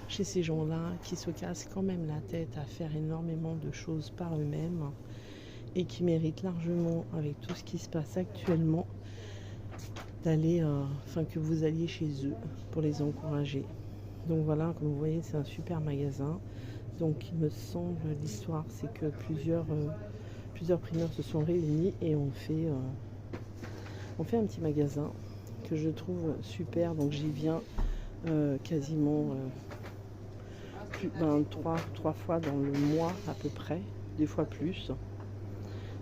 chez ces gens-là qui se cassent quand même la tête à faire énormément de choses par eux-mêmes et qui méritent largement, avec tout ce qui se passe actuellement, d'aller, que vous alliez chez eux pour les encourager. Donc voilà, comme vous voyez, c'est un super magasin. Donc il me semble, l'histoire, c'est que plusieurs primeurs se sont réunis et on fait un petit magasin que je trouve super. Donc j'y viens quasiment trois fois dans le mois à peu près, des fois plus.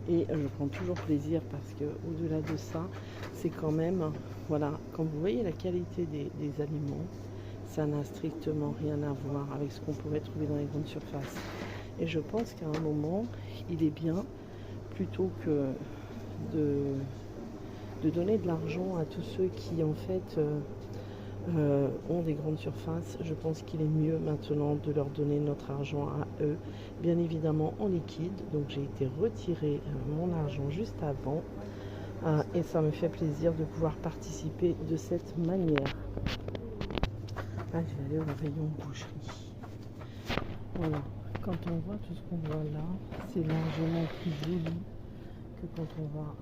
Et je prends toujours plaisir parce que au-delà de ça, c'est quand même, voilà, quand vous voyez la qualité des aliments, ça n'a strictement rien à voir avec ce qu'on pourrait trouver dans les grandes surfaces. Et je pense qu'à un moment, il est bien, plutôt que de donner de l'argent à tous ceux qui en fait ont des grandes surfaces, je pense qu'il est mieux maintenant de leur donner notre argent à eux, bien évidemment en liquide. Donc j'ai été retirer mon argent juste avant et ça me fait plaisir de pouvoir participer de cette manière. Là, je vais aller au rayon boucherie. Voilà, quand on voit tout ce qu'on voit là, c'est largement plus joli que quand on va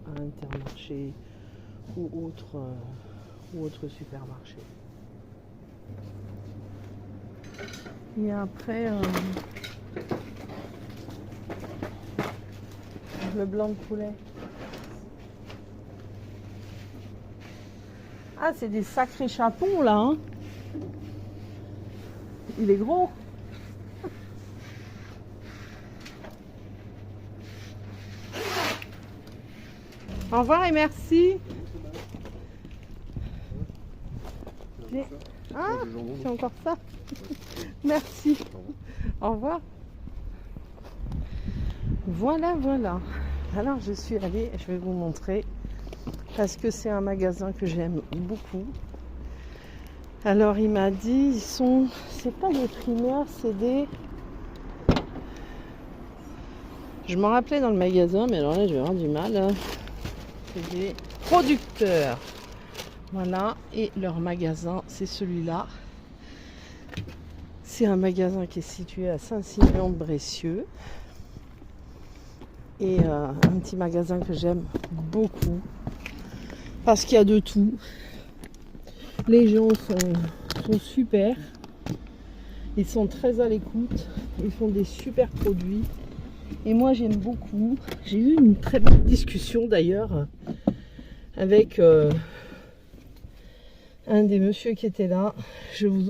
à Intermarché ou autre supermarché. Et après, le blanc de poulet. Ah, c'est des sacrés chapons là, hein. Il est gros. Au revoir et merci. Ah, c'est encore ça. Merci. Au revoir. Voilà. Alors je suis allée, je vais vous montrer, parce que c'est un magasin que j'aime beaucoup. Alors il m'a dit, c'est pas des primeurs, c'est des... Je m'en rappelais dans le magasin, mais alors là je vais avoir du mal. Hein. C'est des producteurs. Voilà, et leur magasin, c'est celui-là. C'est un magasin qui est situé à Saint-Simeon-de-Brécieux. Et un petit magasin que j'aime beaucoup. Parce qu'il y a de tout. Les gens sont super. Ils sont très à l'écoute. Ils font des super produits. Et moi, j'aime beaucoup. J'ai eu une très belle discussion d'ailleurs avec un des messieurs qui était là. Je vous